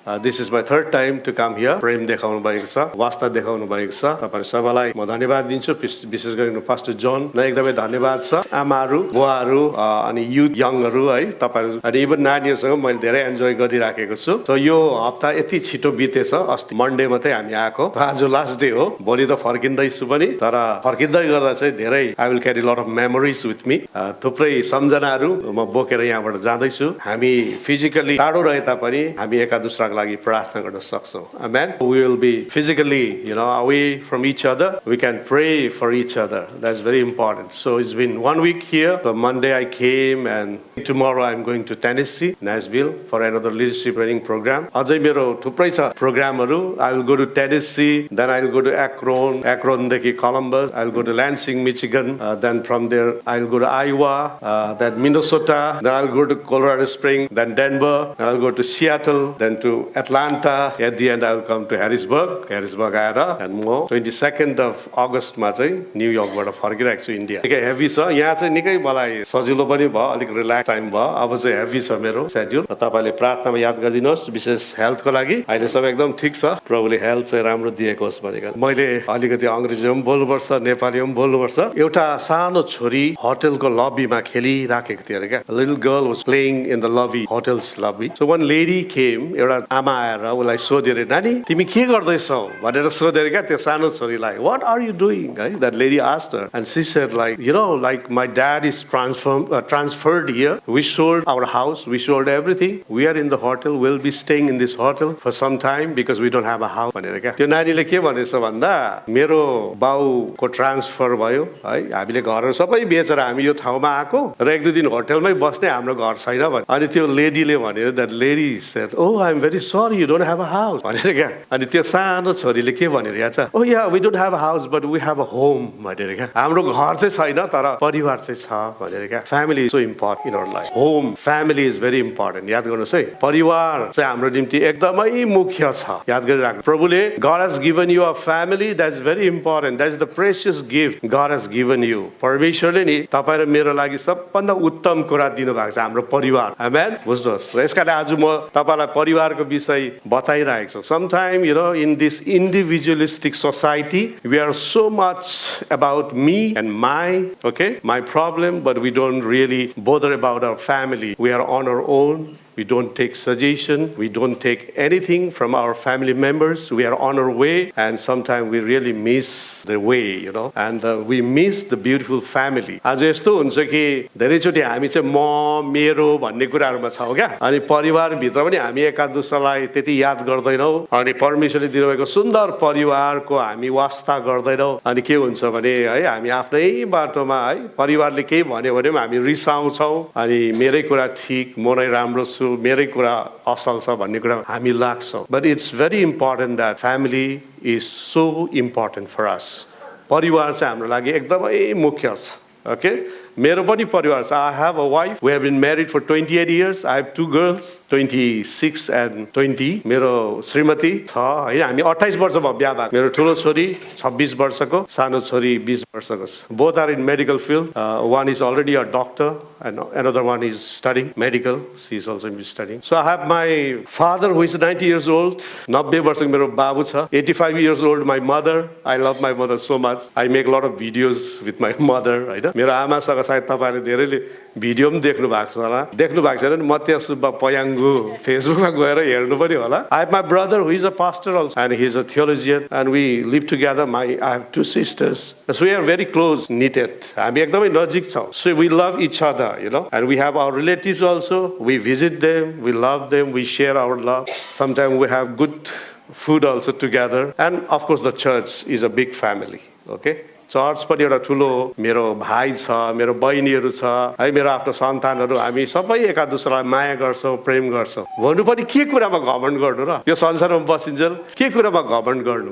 This is my third time to come here. प्रेम देखाउनु भएको छ, वास्ता देखाउनु भएको छ। तपाईहरु सबैलाई म धन्यवाद दिन्छु, विशेष गरी पास्टर जोन ल एकदमै धन्यवाद छ। आमाहरु, बुवाहरु अनि युथ यङहरु है, तपाईहरु अनि इभन नानीहरुसँग मैले धेरै एन्जॉय गरिराखेको छु। सो यो हप्ता यति छिटो बितेछ, अस्ति मन्डे मात्रै हामी आएको, आज लास्ट डे हो। भोलि त फर्किँदै छु पनि, तर फर्किँदै गर्दा चाहिँ धेरै I will carry lot of memories with me. थुप्रै सम्झनाहरु म बोकेर यहाँबाट जाँदै छु। हामी फिजिकली टाढो रहे तापनि हामी एका दुसराको लागि प्रार्थना गर्न सक्छौं। Amen. We will be physically, away from each other. We can pray for each other. That's very important. So it's been 1 week here. So Monday I came and tomorrow I'm going to Tennessee, Nashville for another leadership training program. अझै मेरो थुप्रै छ प्रोग्रामहरु. I will go to Tennessee, then I will go to Akron, Akronदेखि Columbus, I will go to Lansing, Michigan, then from there I will go to Iowa, then Minnesota, then I will go to Colorado Springs, then Denver, then I will go to Seattle, then to Atlanta. At the end I will come to Harrisburg आएर and म 22nd of August मा चाहिँ न्यूयर्कबाट फर्किरहेको छु India. निकै heavy छ यहाँ चाहिँ, निकै मलाई सजिलो पनि भयो, अलिक रिल्याक्स टाइम भयो। अब चाहिँ हेभी छ मेरो शेड्युल। तपाईले प्रार्थनामा याद गरिदिनुहोस्, विशेष हेल्थको लागि। अहिले सब एकदम ठीक छ, प्रभुले हेल्थ चाहिँ राम्रो दिएको होस् भनेर। मैले अलिकति अंग्रेजी पनि बोल्नुपर्छ, नेपाली पनि बोल्नुपर्छ। एउटा सानो छोरी होटलको लबीमा खेलिराखेको थियो अरे क्या। A little girl was playing in the lobby, hotel's lobby. So one lady came, एउटा आमा आएर उलाई सोध्यो अरे, नानी तिमी के गर्दैछौ भनेर सोध्यो अरे क्या त्यो सानो छोरीलाई। What are you doing? That lady asked her and she said like my dad is transferred here. We sold our house, we sold everything. We are in the hotel, we'll be staying in this hotel for some time because we don't have a house भनेर क्या। त्यो नानीले के भनेछ भन्दा मेरो बाउको transfer भयो है, हामीले घरहरु सबै बेचेर हामी यो ठाउँमा आएको र एक दुई दिन होटलमै बस्ने, हाम्रो घर छैन भने। अनि त्यो लेडीले भन्यो, that lady said, oh I'm very sorry you don't have a house भनेर क्या। अनि त्यो सानो छोरीले के भनेर छ, oh yeah we don't have a house but we have a home भनेर क्या। हाम्रो घर चाहिँ छैन तर परिवार चाहिँ छ भनेर क्या। Family is so important in our life. Home, family is very important. याद गर्नुस् है, परिवार चाहिँ हाम्रो निम्ति एकदमै मुख्य छ। याद गरिराख्नु, प्रभुले God has given you a family, that's very important. That's the precious gift God has given you. परमेश्वरले नि तपाईं र मेरो लागि सबभन्दा उत्तम कुरा दिनु भएको छ, हाम्रो परिवार। आमेन। बुझ्नुहोस्, र यसकाले आज म तपाईलाई परिवारको विषय बताइरहेको छु। Sometimes in this individualistic society we are so much about me and my problem, but we don't really bother about our family. We are on our own. We don't take suggestion. We don't take anything from our family members. We are on our way, and sometimes we really miss the way, and we miss the beautiful family. आज यस्तो हुन्छ कि धेरैचोटि हामी चाहिँ म मेरो भन्ने कुराहरुमा छौं क्या, अनि परिवार भित्र पनि हामी एका दुसरालाई त्यति याद गर्दैनौं, अनि परमेश्वरले दिनुभएको सुन्दर परिवारको हामी वास्ता गर्दैनौं। अनि के हुन्छ भने है, हामी आफ्नै बाटोमा है, परिवारले केही भन्यो भने हामी रिसाउँछौं, अनि मेरै कुरा ठीक, म नै राम्रो छु, मेरै कुरा असल छ भन्ने कुरा हामी लाग्छौं। But it's very important that family is so important for us. परिवार चाहिँ हाम्रो लागि एकदमै मुख्य छ। Okay? मेरो पनि परिवार छ। I have a wife. We have been married for 28 years. I have 2 girls, 26 and 20. मेरो श्रीमती छ हैन, हामी 28 वर्ष भयो बिहा भएको। मेरो ठुलो छोरी 26 वर्षको, सानो छोरी 20 वर्षको। Both are in medical field. One is already a doctor and another one is studying medical. She is also studying. So I have my father who is 90 years old. 90 वर्षको मेरो बाबु छ। 85 years old my mother. I love my mother so much. I make a lot of videos with my mother, हैन। मेरो आमासँग सायद तपाईहरुले धेरैले भिडियो पनि देख्नु भएको छ होला, देख्नु भएको छैन भने मत्या सुब्बा पयाङ्गु फेसबुकमा गएर हेर्नु पनि होला। I have my brother who is a pastor also and he is a theologian and we live together. I have 2 sisters. So we are very close knitted. हामी एकदमै नजिक छौं. So we love each other, and we have our relatives also. We visit them, we love them, we share our love. Sometimes we have good food also together. And of course the church is a big family. Okay? Church पनि एउटा ठुलो मेरो भाइ छ, मेरो बहिनीहरु छ है, मेरो आफ्नो सन्तानहरु, हामी सबै एका दुसरालाई माया गर्छौं, प्रेम गर्छौं। भन्नु पनि के कुरामा घमण्ड गर्नु र, यो संसारमा बसिन्जेल के कुरामा घमण्ड गर्नु?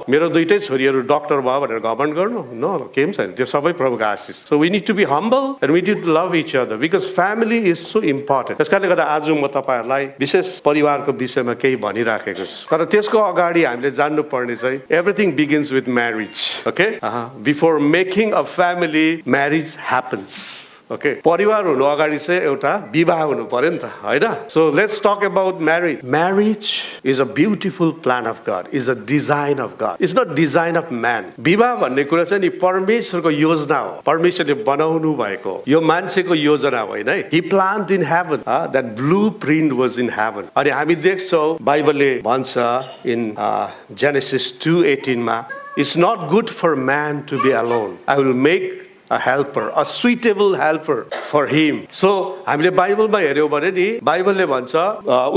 मेरो दुईटै छोरीहरु डाक्टर भयो भनेर घमण्ड गर्नु? नो, केही छैन, त्यो सबै प्रभुको आशीष। So we need to be humble and we need to love each other because family is so important. त्यसकारणले गर्दा आज म तपाईहरुलाई विशेष परिवारको विषयमा केही भनिराखेको छु। तर त्यसको अगाडि हामीले जान्नु पर्ने चाहिँ everything begins with marriage. Okay? Before making a family, marriage happens. Okay परिवार हुनु अगाडि चाहिँ एउटा विवाह हुनु पर्यो नि त हैन so let's talk about marriage marriage is a beautiful plan of God is a design of God it's not design of man विवाह भन्ने कुरा चाहिँ नि परमेश्वरको योजना हो परमेश्वरले बनाउनु भएको यो मान्छेको योजना होइन है ही planned in heaven that blueprint was in heaven अनि हामी देख्छौँ बाइबलले भन्छ इन जेनेसिस 2:18 मा It's not good for man to be alone. I will make a helper, a suitable helper for him. So, हामीले बाइबलमा हेर्यौं भने नि बाइबलले भन्छ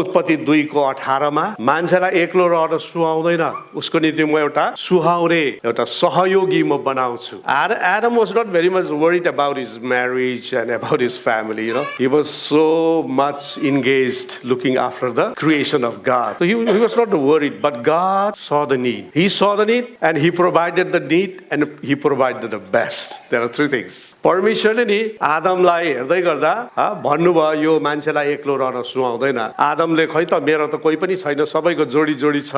उत्पत्ति 2:18 मा मान्छेलाई एक्लो रहन सुहाउँदैन उसको निम्ति म एउटा सुहाउने एउटा सहयोगी म बनाउँछु. Adam was not very much worried about his marriage and about his family, you know. He was so much engaged looking after the creation of God. So he was not worried, but God saw the need. He saw the need and he provided the need and he provided the best. There are three things. परमेश्वरले नि आदमलाई हेर्दै गर्दा भन्नुभयो यो मान्छेलाई एक्लो रहन सुहाउँदैन आदमले खै त मेरो त कोही पनि छैन सबैको जोडी जोडी छ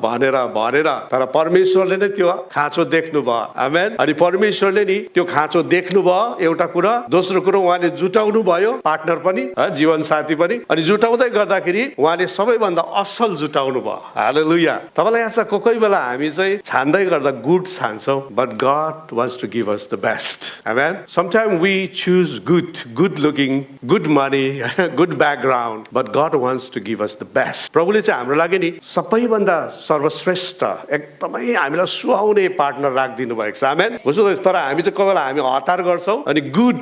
भनेर तर परमेश्वरले नै त्यो खाँचो देख्नुभयो आमेन अनि परमेश्वरले नि त्यो खाँचो देख्नुभयो एउटा कुरा दोस्रो कुरा उहाँले जुटाउनु भयो पार्टनर पनि जीवन साथी पनि अनि जुटाउँदै गर्दाखेरि उहाँले सबैभन्दा असल जुटाउनु भयो हालेलुया तपाईलाई याद छ कोही बेला हामी चाहिँ छान्दै गर्दा गुड छान्छौँ but God wants to give us the best amen sometimes we choose good looking good money good background but God wants to give us the best प्रभुले चाहिँ हाम्रो लागि नि सबैभन्दा सर्वश्रेष्ठ एकदमै हामीलाई सुहाउने पार्टनर राखिदिनु भएको छ आमेन बुझ्नु तर हामी चाहिँ कोही बेला हामी हतार गर्छौँ अनि गुड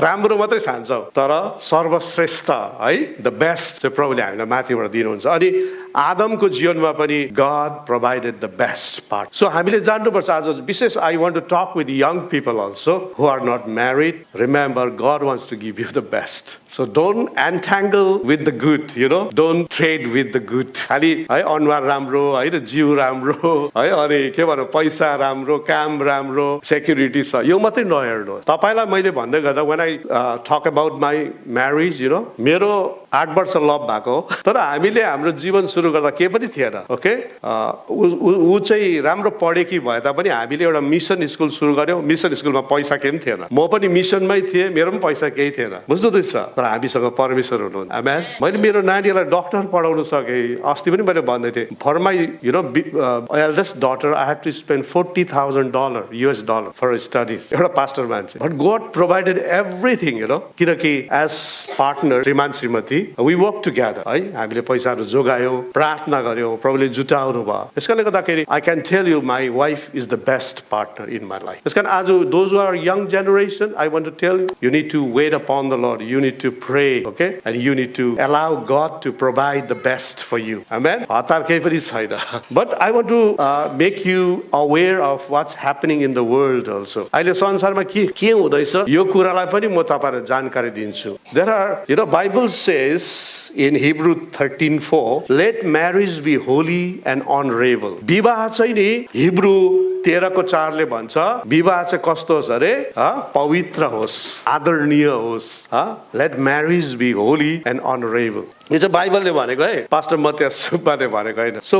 राम्रो मात्रै छान्छौँ तर सर्वश्रेष्ठ है द बेस्ट चाहिँ प्रभुले हामीलाई माथिबाट दिनुहुन्छ अनि आदमको जीवनमा पनि God provided the best part so हामीले जान्नुपर्छ आज विशेष I want to talk with young people also who are not married remember God wants to give you the best so don't entangle with the good you know don't trade with the good खाली है अनुहार राम्रो है जिउ राम्रो है अनि के भनौँ पैसा राम्रो काम राम्रो सेक्युरिटी छ यो मात्रै नहेर्नु तपाईलाई मैले भन्दै गर्दा when I talk about my marriage you know मेरो 8 वर्ष लभ भएको तर हामीले हाम्रो जीवन सुरु गर्दा के पनि थिएन ओके उ चाहिँ राम्रो पढेकी भए तापनि हामीले एउटा मिसन स्कुल सुरु गर्यौं मिसन स्कुलमा पैसा केही थिएन म पनि मिसनमै थिएँ मेरो पनि पैसा केही थिएन बुझ्नुहुँदैछ तर हामीसँग परमेश्वर हुनुहुन्छ आमेन मैले मेरो नानीलाई डाक्टर पढाउन सके अस्ति पनि मैले भन्दै थिएँ for my you know eldest daughter I have to spend $40,000 US dollar for studies एउटा पास्टर मान्छे but God provided everything you know किनकि एज पार्टनर श्रीमान श्रीमती we work together है हामीले पैसाहरु जोगायौं प्रार्थना गर्यौं प्रभुले जुटाउनु भयो यसकारणले गर्दाखेरि I can tell you my wife is the best partner in my life यसकारण आज those who are young generation I want to tell you you need to wait upon the Lord you need to pray okay and you need to allow God to provide the best for you amen हतार केही पनि छैन but I want to make you aware of what's happening in the world also अहिले संसारमा के हुँदैछ यो कुरालाई पनि म तपाईहरुलाई जानकारी दिन्छु there are you know Bible says in Hebrew 13:4 let marriage be holy and honorable विवाह चाहिँ नि हिब्रू 13:4 ले भन्छ विवाह चाहिँ कस्तो होस् अरे पवित्र होस् आदरणीय होस् let marriage be holy and honorable यो चाहिँ बाइबलले भनेको है पास्टर मत्यास सुब्बाले भनेको हैन so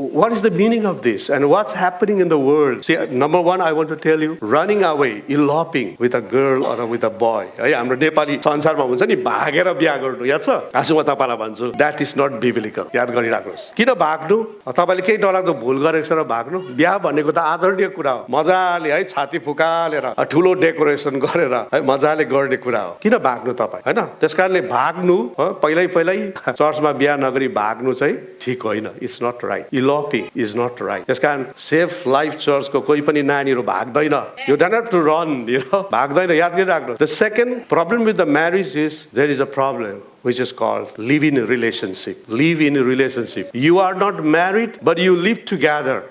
what is the meaning of this and what's happening in the world see number one I want to tell you running away eloping with a girl or with a boy है हाम्रो नेपाली संसारमा हुन्छ नि भागेर बिहे गर्नु याद छ आजु म तपाईलाई भन्छु that is not biblical याद गरिराख्नुस् किन भाग्नु तपाईले केही डरलाग्दो भुल गरेको छ र भाग्नु बिहे भनेको त आदरणीय कुरा हो मजाले है छाती फुकालेर ठुलो डेकोरेसन गरेर है मजाले गर्ने कुरा हो किन भाग्नु तपाई हैन त्यसकारणले भाग्नु पहिल्यै चर्चमा बिहे नगरी भाग्नु चाहिँ ठीक होइन it's not right eloping is not right त्यसकारण सेफ लाइफ चर्चको कोही पनि नानीहरु भाग्दैन you don't have to run you know भाग्दैन याद गरिराख्नु the second problem with the marriage is there is a problem which is called live-in relationship. Live-in relationship. You are not married, but you live together.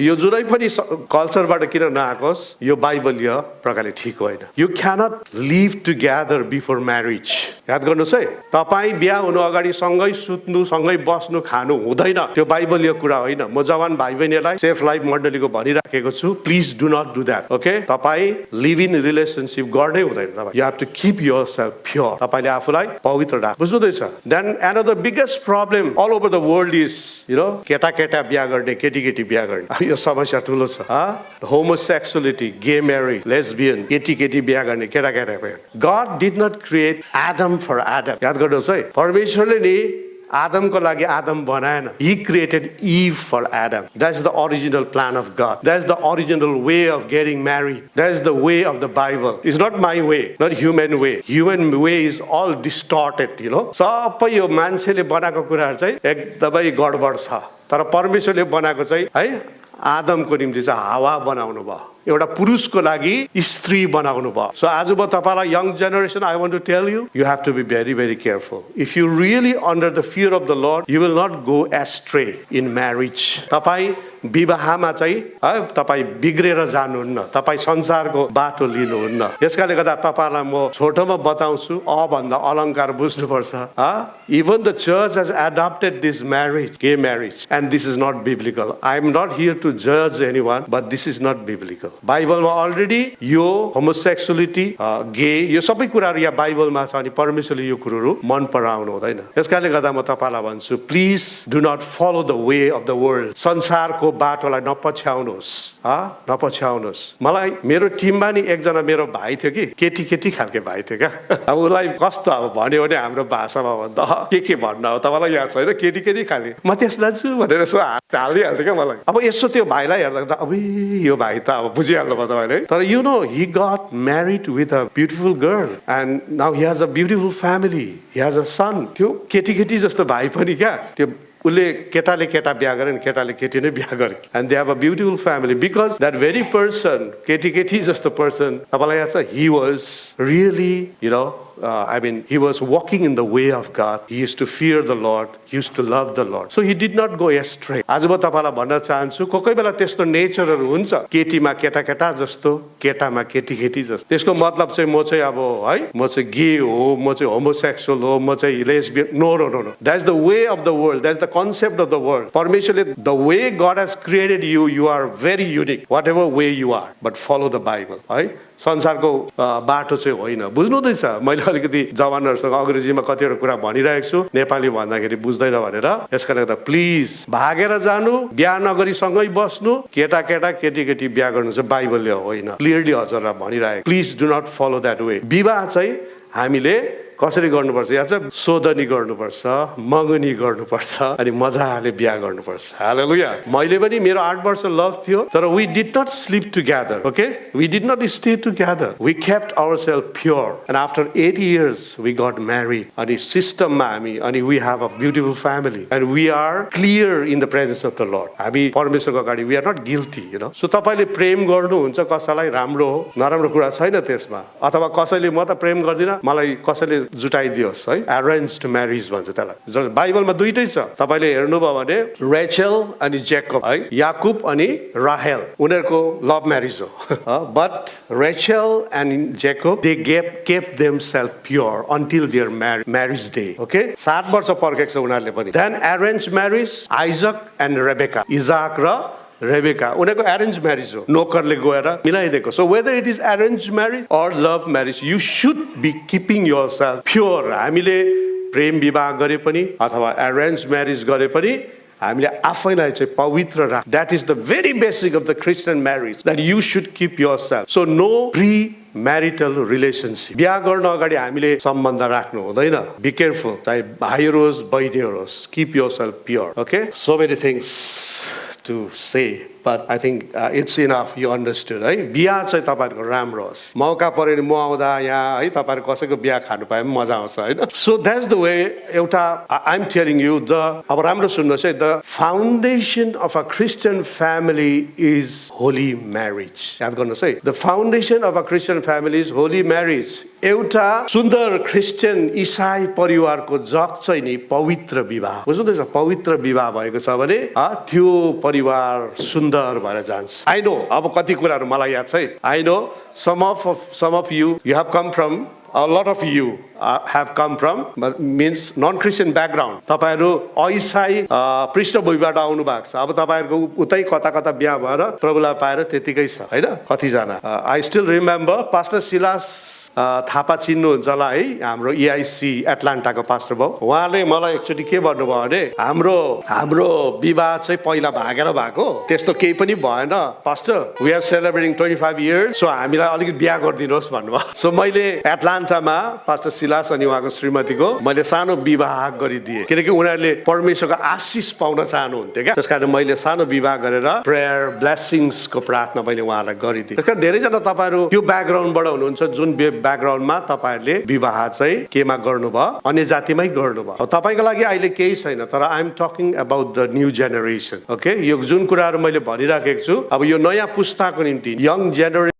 यो जुनै पनि कल्चरबाट किन नआकोस् यो बाइबलीय प्रकारले ठीक होइन. You cannot live together before marriage. याद गर्नुस् है तपाई बिहे हुनु अगाडि सँगै सुत्नु सँगै बस्नु खानु हुँदैन त्यो बाइबलीय कुरा होइन म जवान भाइ बहिनीलाई सेफ लाइफ मण्डलीको भनिराखेको छु please do not do that okay तपाई लिभ इन रिलेशनशिप गर्नै हुँदैन तपाईँ you have to keep yourself pure तपाईले आफुलाई पवित्र राख, बुझ्नुहुँदैछ? Then another biggest problem all over the world is, केटा केटा बिहा गर्ने, केटी केटी बिहा गर्ने। यो समस्या ठुलो छ। homosexuality, gay marriage, lesbian, केटी केटी बिहा गर्ने, केटा केटा बिहा। God did not create Adam for Adam. याद गर्नुहोस् है, परमेश्वरले नि आदमको लागि Adam बनाएन। He created Eve for Adam. That's the original plan of God. That's the original way of getting married. That's the way of the Bible. It's not my way, not human way. Human way is all distorted, सबै यो मान्छेले बनाएको कुराहरू चाहिँ एकदमै गडबड छ। तर परमेश्वरले बनाएको चाहिँ है आदमको निम्ति चाहिँ हावा बनाउनु भयो, एउटा पुरुषको लागि स्त्री बनाउनु भयो। सो आज म तपाईलाई young generation I want to tell you, you have to be very very careful. If you really under the fear of the Lord, you will not go astray in marriage. तपाईँ विवाहमा चाहिँ तपाईँ बिग्रेर जानुहुन्न, तपाईँ संसारको बाटो लिनुहुन्न। यसकारणले गर्दा तपाईलाई म छोटोमा बताउँछु, भन्दा अलङ्कार बुझ्नुपर्छ। Even the church has adapted this marriage, gay marriage, and this is not biblical. I am not here to जज anyone, but this is not biblical. बाइबलमा अलरेडी यो होमोसेक्सुअलिटी, गे, यो सबै कुराहरू यहाँ बाइबलमा छ। अनि परमेश्वरले यो कुरोहरू मन पराउनु हुँदैन। यसकारणले गर्दा म तपाईलाई भन्छु, please do not follow the way of the world. संसारको बाटोलाई नपछ्याउनुहोस्, नपछ्याउनुहोस्। मलाई मेरो टिममा नि एकजना मेरो भाइ थियो कि, केटी केटी खालके भाइ थियो क्या। अब उसलाई कस्तो अब भन्यो भने हाम्रो भाषामा भन्दा के भन्न हो तपाईँलाई याद छैन, केटी केटी खालके म त्यस दाजु भनेर यसो हात हालिहाल्थ्यो क्या मलाई। अब यसो त्यो भाइलाई हेर्दा अब यो भाइ त अब बुझिहाल्नु भयो तपाईँले। तर he got married with a beautiful girl and now he has a beautiful family, he has a son। त्यो केटी केटी जस्तो भाइ पनि क्या, त्यो उसले केटाले केटा बिहा गरे नि केटाले केटी नै बिहा गरे, and they have a beautiful family because that very person, केटी केटी जस्तो person, तपाईँलाई याद छ, he was really, he was walking in the way of God. He used to fear the Lord. He used to love the Lord. So he did not go astray. आज म तपाईलाई भन्न चाहन्छु, कोही बेला त्यस्तो नेचरहरू हुन्छ, केटीमा केटा केटा जस्तो, केटामा केटी केटी जस्तो। त्यसको मतलब चाहिँ म चाहिँ अब है म चाहिँ गे हो, म चाहिँ होमोसेक्सुअल हो, म चाहिँ lesbian, no. That's the way of the world. That's the concept of the world. परमेश्वरले the way God has created you, you are very unique, whatever way you are, but follow the Bible. है संसारको बाटो चाहिँ होइन, बुझ्नुहुँदैछ? मैले अलिकति जवानहरूसँग अङ्ग्रेजीमा कतिवटा कुरा भनिरहेको छु, नेपाली भन्दाखेरि बुझ्दैन भनेर। यसकारण गर्दा प्लिज भागेर जानु, बिहा नगरी सँगै बस्नु, केटा केटा केटी केटी बिहा गर्नु चाहिँ बाइबलले होइन, क्लियरली हजुरलाई भनिरहेको। Please do not follow that way. विवाह चाहिँ हामीले कसरी गर्नुपर्छ, या चाहिँ सोधनी गर्नुपर्छ, मगनी गर्नुपर्छ, अनि मजाले बिहा गर्नुपर्छ। हालेलुया। मैले पनि मेरो 8 वर्ष लभ थियो, तर we did not sleep together, okay? We did not stay together. We kept ourselves pure, and after 8 years we got married. अनि सिस्टममा हामी, अनि we have a beautiful family, and we are clear in the presence of the Lord. हामी परमेश्वरको अगाडि we are not guilty, So तपाईले प्रेम गर्नुहुन्छ कसैलाई, राम्रो हो, नराम्रो कुरा छैन त्यसमा। अथवा कसैले म त प्रेम गर्दिन, मलाई कसैले जुटाइदियोस् है, अरेन्ज्ड म्यारिज भन्छ त्यसलाई। बाइबलमा दुईटै छ, तपाईले हेर्नुभयो भने रेचल अनि जेकब है, याकुब अनि राहेल, उनीहरूको लभ म्यारिज हो। But Rachel and Jacob they kept themselves pure until their marriage day, okay? 7 वर्ष पर्खेको छ उनीहरूले पनि। Then arrange marriage, Isaac and Rebecca, Ijak र रेबेका, उनीहरूको अरेन्ज म्यारिज हो, नोकरले गएर मिलाइदिएको। So whether it is arrange marriage or love marriage, you should be keeping yourself pure. हामीले प्रेम विवाह गरे पनि अथवा अरेन्ज म्यारिज गरे पनि हामीले आफैलाई चाहिँ पवित्र राख। That is the very basic of the Christian marriage, that you should keep yourself. So no pre marital relationship, बिहा गर्न अगाडि हामीले सम्बन्ध राख्नु हुँदैन। बी केयरफुल, चाहे भाइहरू होस् बहिनीहरू होस्, keep yourself pure, okay? So many things to say, but I think it's enough, you understood, है? बिहा चाहिँ तपाईहरुको राम्रो होस्, मौका पर्यो नि म आउँदा यहाँ है तपाईहरु कसैको बिहा खानु पाए पनि मजा आउँछ हैन? So that's the way एउटा I'm telling you, the अब राम्रो सुन्नुहोस् है, the foundation of a Christian family is holy marriage. याद गर्नुहोस् है, the foundation of a Christian family is holy marriage. एउटा सुन्दर क्रिस्चियन इसाई परिवारको जग चाहिँ नि पवित्र विवाह, बुझ्नुहुँदैछ? पवित्र विवाह भएको छ भने त्यो परिवार सुन्दर भएर जान्छ। आई नो अब कति कुराहरू मलाई याद छ है। I know some of you have come from, a lot of you have come from means non-Christian background. तपाईहरु अइसाई पृष्ठभूमिबाट आउनु भएको छ। अब तपाईहरुको उतै कता कता बिहा भएर प्रभुलाई पाएर त्यतिकै छ हैन? कति जना I still remember Pastor Silas Thapa चिन्नुहुन्छ होला है, हाम्रो EIC एटलान्टाको पास्टर भाउ। उहाँले मलाई एकचोटि के भन्नुभयो भने हाम्रो विवाह चाहिँ पहिला भागेर भएको, त्यस्तो केही पनि भएन pastor, we are celebrating 25 years, so हामीलाई अलिकति बिहा गरिदिनुहोस् भन्नुभयो। सो मैले एटलान्टामा पास्टर सिलास अनि उहाँको श्रीमतीको मैले सानो विवाह गरिदिएँ, किनकि उनीहरूले परमेश्वरको आशिष पाउन चाहनुहुन्थ्यो क्या। त्यसकारण मैले सानो विवाह गरेर प्रेयर ब्लेसिङ्सको प्रार्थना मैले उहाँलाई गरिदिएँ। त्यसकारण धेरैजना तपाईँहरू त्यो ब्याकग्राउन्डबाट हुनुहुन्छ, जुन ब्याकग्राउन्डमा तपाईँहरूले विवाह चाहिँ केमा गर्नुभयो, अन्य जातिमै गर्नुभयो। तपाईँको लागि अहिले केही छैन, तर I am talking about the new generation. Okay, यो जुन कुराहरू मैले भनिराखेको छु, अब यो नयाँ पुस्ताको निम्ति, यङ जेनेरेसन